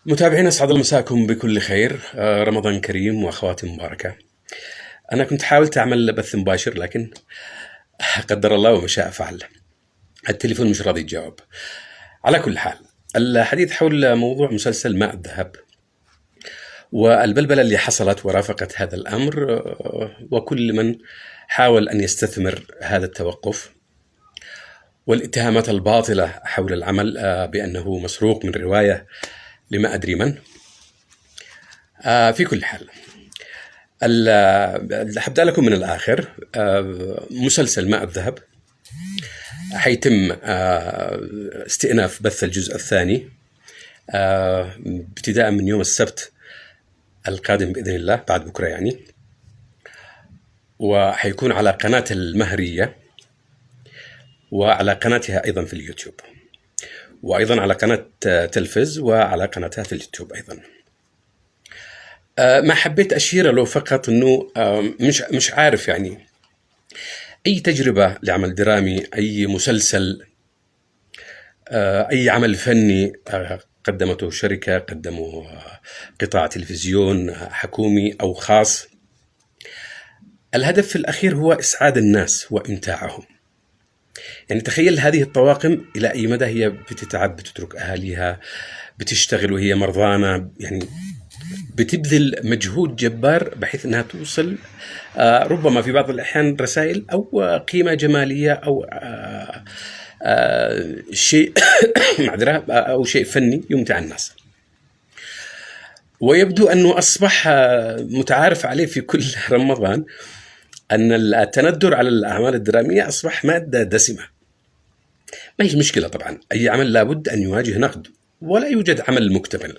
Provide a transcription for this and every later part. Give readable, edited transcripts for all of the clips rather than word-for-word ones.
متابعين أسعد الله مساكم بكل خير. رمضان كريم وأخواتي مباركة. أنا كنت حاولت أعمل بث مباشر لكن قدر الله وما شاء فعل، التليفون مش راضي يتجاوب. على كل حال، الحديث حول موضوع مسلسل ماء الذهب والبلبلة اللي حصلت ورافقت هذا الأمر، وكل من حاول أن يستثمر هذا التوقف والاتهامات الباطلة حول العمل بأنه مسروق من رواية لما أدري من. في كل حال، حبدأ لكم من الآخر. مسلسل ماء الذهب حيتم استئناف بث الجزء الثاني ابتداء من يوم السبت القادم بإذن الله، بعد بكرة يعني، وحيكون على قناة المهرية وعلى قناتها أيضا في اليوتيوب، وأيضا على قناة تلفز وعلى قناتها في اليوتيوب أيضا. ما حبيت أشير له فقط أنه مش عارف يعني أي تجربة لعمل درامي، أي مسلسل، أي عمل فني قدمته شركة، قدمه قطاع تلفزيون حكومي أو خاص، الهدف في الأخير هو إسعاد الناس وإمتاعهم. يعني تخيل هذه الطواقم إلى أي مدى هي بتتعب، بتترك أهاليها، بتشتغل وهي مرضانة، يعني بتبذل مجهود جبار بحيث أنها توصل ربما في بعض الأحيان رسائل أو قيمة جمالية أو شيء معذرة أو شيء فني يمتع الناس. ويبدو أنه أصبح متعارف عليه في كل رمضان أن التندر على الأعمال الدرامية أصبح مادة دسمة. ما هي مشكلة طبعا، أي عمل لابد أن يواجه نقد، ولا يوجد عمل مكتمل.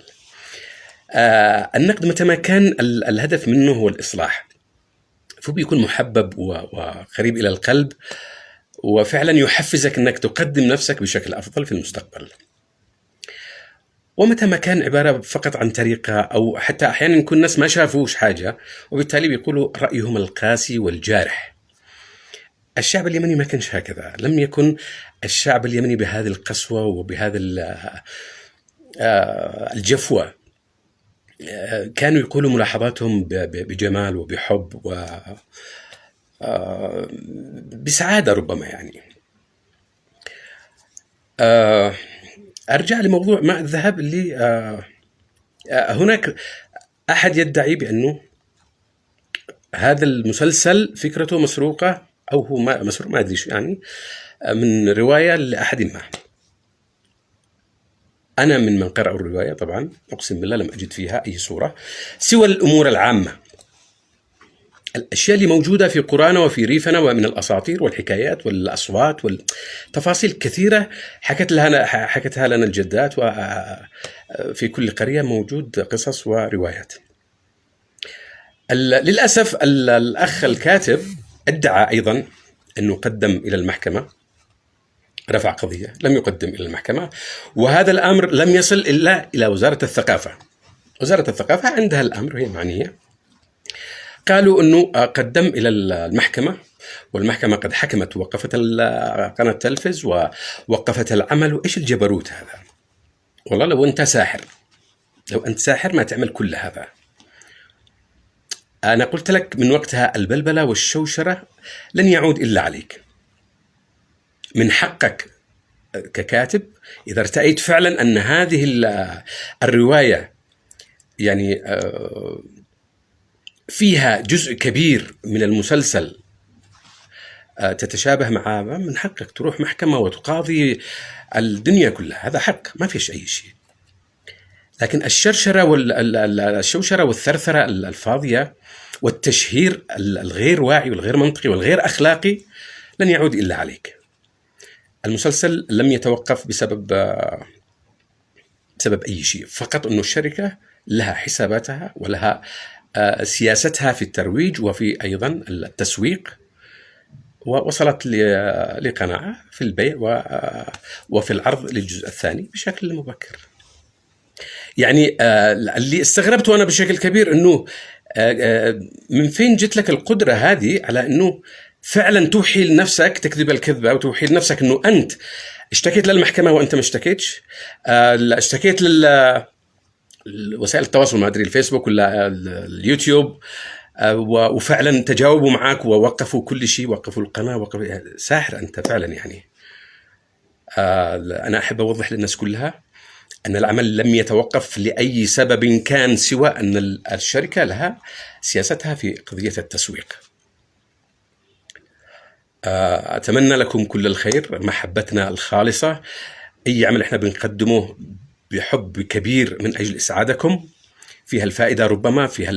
النقد متى ما كان الهدف منه هو الإصلاح فبيكون محبب وقريب إلى القلب، وفعلا يحفزك أنك تقدم نفسك بشكل أفضل في المستقبل. ومتى ما كان عبارة فقط عن طريقة، أو حتى أحيانا يكون الناس ما شافوش حاجة وبالتالي بيقولوا رأيهم القاسي والجارح. الشعب اليمني ما كانش هكذا، لم يكن الشعب اليمني بهذه القسوة وبهذا الجفوة. كانوا يقولوا ملاحظاتهم بجمال وبحب بسعادة ربما يعني. أرجع لموضوع ماء الذهب اللي هناك أحد يدعي بأنه هذا المسلسل فكرته مسروقة، أو هو مسروق ما أدري شو يعني، من رواية لأحد ما. أنا من قرأوا الرواية طبعا أقسم بالله لم أجد فيها أي صورة سوى الأمور العامة، الأشياء اللي موجودة في قرانا وفي ريفنا ومن الأساطير والحكايات والأصوات والتفاصيل كثيرة حكتها لنا الجدات، وفي كل قرية موجود قصص وروايات. للأسف الأخ الكاتب ادعى أيضا أنه قدم إلى المحكمة، رفع قضية، لم يقدم إلى المحكمة، وهذا الأمر لم يصل إلا إلى وزارة الثقافة. وزارة الثقافة عندها الأمر، هي معنية. قالوا أنه قدم إلى المحكمة، والمحكمة قد حكمت ووقفت قناة التلفز ووقفت العمل. وإيش الجبروت هذا؟ والله لو أنت ساحر ما تعمل كل هذا. أنا قلت لك من وقتها البلبلة والشوشرة لن يعود إلا عليك. من حقك ككاتب إذا ارتأيت فعلا أن هذه الرواية يعني فيها جزء كبير من المسلسل تتشابه مع، من حقك تروح محكمة وتقاضي الدنيا كلها، هذا حق ما فيش أي شيء. لكن الشرشرة والشوشرة والثرثرة الفاضية والتشهير الغير واعي والغير منطقي والغير أخلاقي لن يعود إلا عليك. المسلسل لم يتوقف بسبب أي شيء، فقط أنه الشركة لها حساباتها ولها سياستها في الترويج وفي أيضا التسويق، ووصلت لقناعة في البيع وفي العرض للجزء الثاني بشكل مبكر. يعني اللي استغربته أنا بشكل كبير أنه من فين جت لك القدرة هذه على أنه فعلا توحي لنفسك تكذب الكذبة، وتوحي لنفسك أنه أنت اشتكيت للمحكمة وأنت ما اشتكيتش، اشتكيت وسائل التواصل، ما ادري الفيسبوك ولا اليوتيوب، وفعلا تجاوبوا معاك ووقفوا كل شيء، وقفوا القناه، وقفوا. ساحر انت فعلا يعني. انا احب اوضح للناس كلها ان العمل لم يتوقف لاي سبب كان سوى ان الشركه لها سياستها في قضيه التسويق. اتمنى لكم كل الخير، محبتنا الخالصه. اي عمل احنا بنقدمه بحب كبير من اجل اسعادكم، فيها الفائده ربما، فيها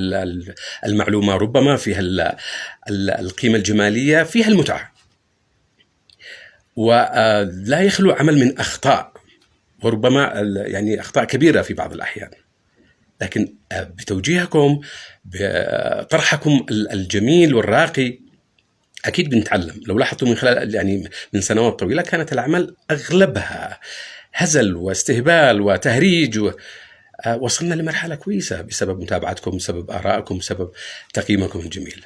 المعلومه ربما، فيها القيمه الجماليه، فيها المتعه. ولا يخلو عمل من اخطاء، وربما يعني اخطاء كبيره في بعض الاحيان، لكن بتوجيهكم، بطرحكم الجميل والراقي، اكيد بنتعلم. لو لاحظتوا من خلال يعني من سنوات طويله كانت الاعمال اغلبها هزل واستهبال وتهريج، وصلنا لمرحله كويسه بسبب متابعتكم، بسبب ارائكم، بسبب تقييمكم الجميل.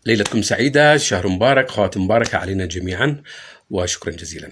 ليلتكم سعيده، شهر مبارك، خواتم مباركه علينا جميعا، وشكرا جزيلا.